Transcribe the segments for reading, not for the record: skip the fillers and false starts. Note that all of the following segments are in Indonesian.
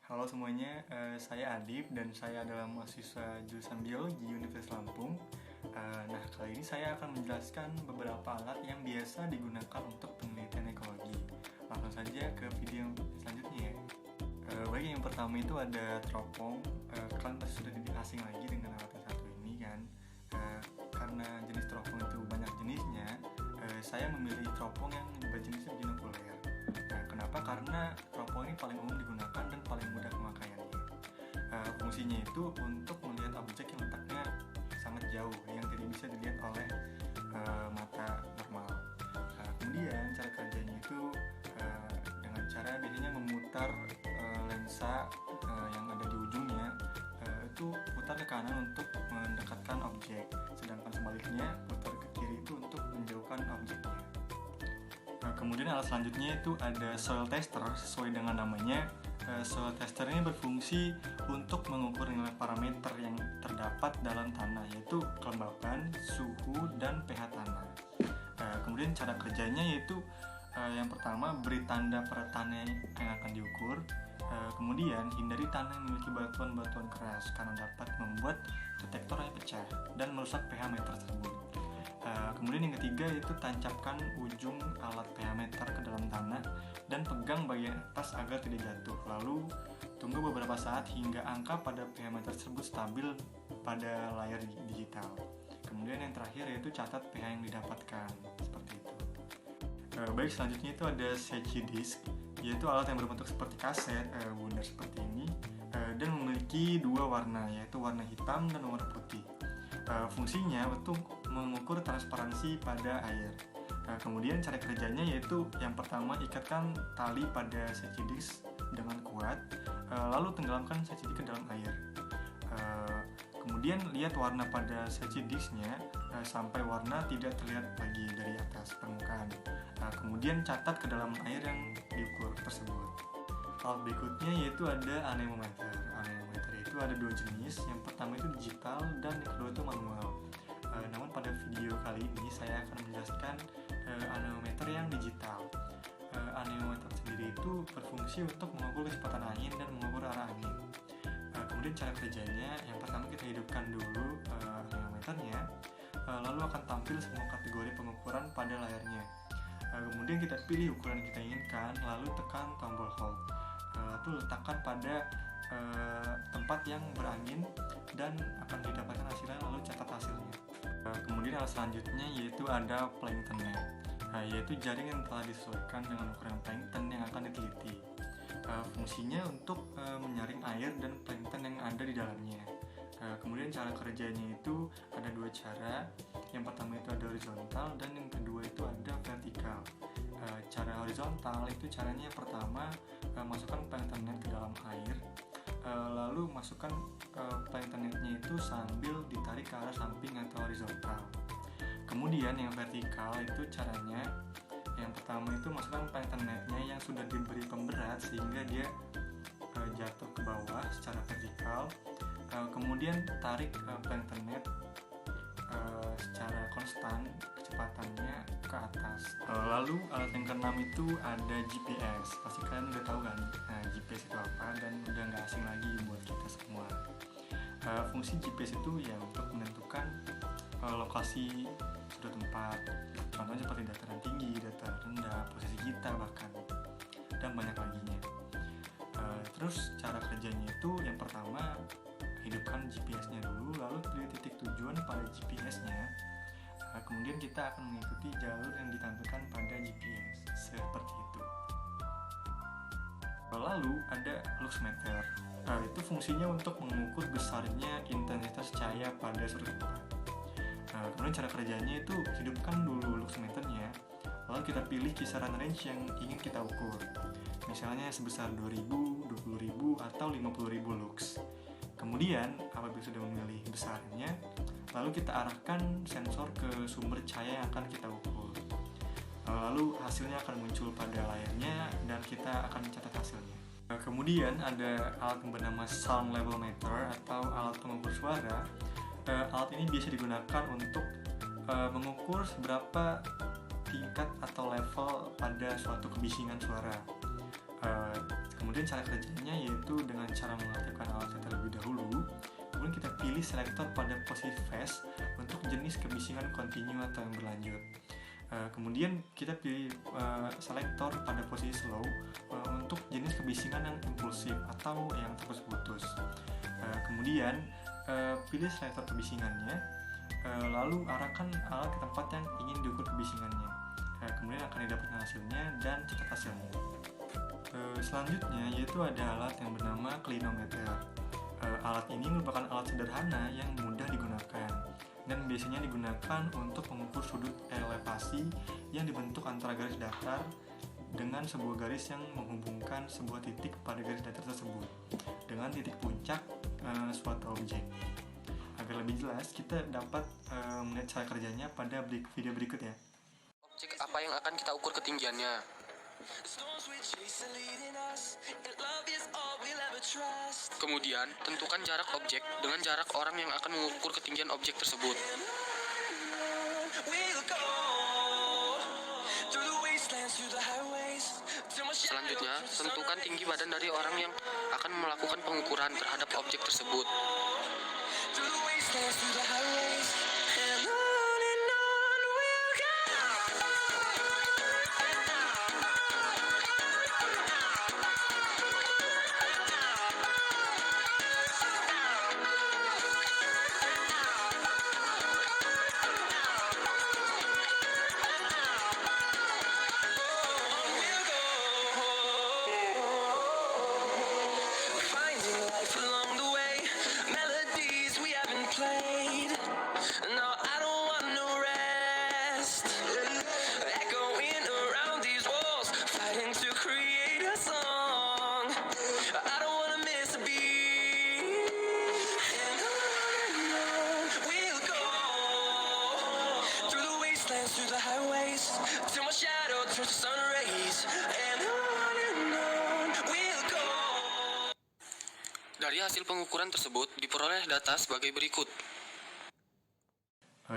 Halo semuanya, saya Adib dan saya adalah mahasiswa jurusan Biologi Universitas Lampung. Nah, kali ini saya akan menjelaskan beberapa alat yang biasa digunakan untuk penelitian ekologi. Langsung saja ke video selanjutnya ya. Baik, yang pertama itu ada teropong. Kalian pasti sudah tidak asing lagi dengan alat yang satu ini kan. Karena jenis teropong itu banyak jenisnya, saya memilih teropong yang berjenisnya binokuler. Nah, kenapa? Karena teropong ini paling umum digunakan dan paling mudah pemakaiannya. Fungsinya itu untuk melihat objek yang letaknya sangat jauh, yang tidak bisa dilihat oleh mata normal. Kemudian cara kerjanya itu dengan cara biasanya memutar lensa yang ada di ujungnya, itu putar ke kanan untuk mendekatkan objek, sedangkan sebaliknya putar ke kiri itu untuk menjauhkan objeknya. Kemudian alat selanjutnya itu ada soil tester. Sesuai dengan namanya, soil tester ini berfungsi untuk mengukur nilai parameter yang terdapat dalam tanah, yaitu kelembapan, suhu, dan pH tanah. Kemudian cara kerjanya yaitu yang pertama, beri tanda pada tanah yang akan diukur. Kemudian hindari tanah yang memiliki batuan-batuan keras karena dapat membuat detektornya pecah dan merusak pH meter tersebut. Kemudian yang ketiga yaitu tancapkan ujung alat pH meter ke dalam tanah dan pegang bagian atas agar tidak jatuh. Lalu tunggu beberapa saat hingga angka pada pH meter tersebut stabil pada layar digital. Kemudian yang terakhir yaitu catat pH yang didapatkan, seperti itu. Baik, selanjutnya itu ada Secchi disk, yaitu alat yang berbentuk seperti kaset, bundar seperti ini, dan memiliki dua warna, yaitu warna hitam dan warna putih. Fungsinya untuk mengukur transparansi pada air. Kemudian cara kerjanya yaitu yang pertama, ikatkan tali pada Secchi disk dengan kuat, lalu tenggelamkan Secchi disk ke dalam air. Kemudian lihat warna pada Secchi disknya sampai warna tidak terlihat lagi dari atas permukaan. Kemudian catat ke dalam air yang diukur tersebut. Alat berikutnya yaitu ada anemometer. Anemometer itu ada dua jenis. Yang pertama itu digital dan yang kedua itu manual. Namun pada video kali ini saya akan menjelaskan anemometer yang digital. Anemometer sendiri itu berfungsi untuk mengukur kecepatan angin dan mengukur arah angin. Kemudian cara kerjanya, yang pertama kita hidupkan dulu anemometernya, lalu akan tampil semua kategori pengukuran pada layarnya. Kemudian kita pilih ukuran yang kita inginkan, lalu tekan tombol hold. Lalu letakkan pada tempat yang berangin dan akan didapatkan hasilnya, lalu catat hasilnya. Kemudian alat selanjutnya yaitu ada plankton net, yaitu jaring yang telah disesuaikan dengan ukuran plankton yang akan diteliti. Fungsinya untuk menyaring air dan plankton yang ada di dalamnya. Kemudian cara kerjanya itu ada dua cara. Yang pertama itu ada horizontal dan yang kedua itu ada vertikal. Cara horizontal itu caranya pertama, masukkan plankton net ke dalam air, lalu masukkan plankton netnya itu sambil ditarik ke arah samping atau horizontal. Kemudian yang vertikal itu caranya, yang pertama itu masukkan plankton netnya yang sudah diberi pemberat sehingga dia jatuh ke bawah secara vertikal. Kemudian tarik plankton net secara konstan kecepatannya ke atas. Lalu alat yang keenam itu ada GPS. Pasti kalian udah tahu kan GPS itu apa dan udah nggak asing lagi buat kita semua. Fungsi GPS itu ya untuk menentukan lokasi suatu tempat, contohnya seperti dataran tinggi, dataran rendah, posisi kita bahkan, dan banyak laginya. Terus cara kerjanya itu yang pertama, hidupkan GPS-nya dulu, lalu pilih titik tujuan pada GPS-nya. Kemudian kita akan mengikuti jalur yang ditampilkan pada GPS, seperti itu. Lalu ada luxmeter. Itu fungsinya untuk mengukur besarnya intensitas cahaya pada suatu tempat. Kemudian cara kerjanya itu hidupkan dulu luxmeternya, lalu kita pilih kisaran range yang ingin kita ukur. Misalnya sebesar 2000, 20.000, atau 50.000 lux. Kemudian apabila sudah memilih besarnya, lalu kita arahkan sensor ke sumber cahaya yang akan kita ukur. Lalu hasilnya akan muncul pada layarnya dan kita akan mencatat hasilnya. Kemudian ada alat yang bernama sound level meter atau alat pengukur suara. Alat ini biasa digunakan untuk mengukur seberapa tingkat atau level pada suatu kebisingan suara. Kemudian cara kerjanya yaitu dengan cara mengaktifkan alatnya terlebih dahulu. Kemudian kita pilih selektor pada posisi fast untuk jenis kebisingan kontinu atau yang berlanjut. Kemudian kita pilih selektor pada posisi slow untuk jenis kebisingan yang impulsif atau yang terputus-putus. Kemudian pilih selektor kebisingannya, lalu arahkan alat ke tempat yang ingin diukur kebisingannya. Kemudian akan didapatkan hasilnya dan catat hasilnya. Selanjutnya yaitu ada alat yang bernama clinometer. Alat ini merupakan alat sederhana yang mudah digunakan dan biasanya digunakan untuk mengukur sudut elevasi yang dibentuk antara garis datar dengan sebuah garis yang menghubungkan sebuah titik pada garis datar tersebut dengan titik puncak suatu objek. Agar lebih jelas, kita dapat melihat cara kerjanya pada video berikut ya. Objek apa yang akan kita ukur ketinggiannya? Kemudian, tentukan jarak objek dengan jarak orang yang akan mengukur ketinggian objek tersebut. Selanjutnya, tentukan tinggi badan dari orang yang akan melakukan pengukuran terhadap objek tersebut. Dari hasil pengukuran tersebut diperoleh data sebagai berikut.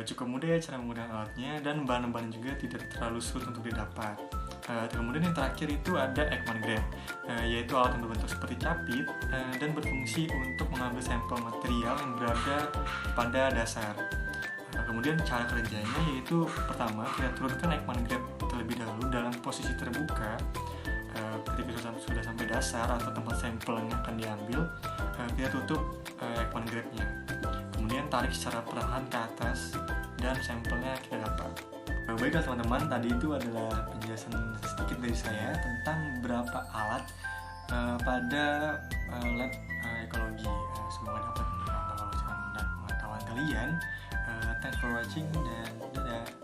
Cukup mudah ya cara menggunakan alatnya dan bahan-bahan juga tidak terlalu sulit untuk didapat. Kemudian yang terakhir itu ada Ekman Graph, yaitu alat yang berbentuk seperti capit dan berfungsi untuk mengambil sampel material yang berada pada dasar. Kemudian cara kerjanya yaitu pertama kita turunkan Ekman Graph terlebih dahulu dalam posisi terbuka. Ketika sudah sampai dasar atau tempat sampel yang akan diambil, kita tutup Ekman Graph-nya. Kemudian tarik secara perlahan ke atas dan sampelnya kita dapat. Baiklah teman-teman, tadi itu adalah penjelasan sedikit dari saya tentang beberapa alat pada lab ekologi. Semoga dapat menambah wawasan dan pengetahuan kalian. Thanks for watching dan dadah.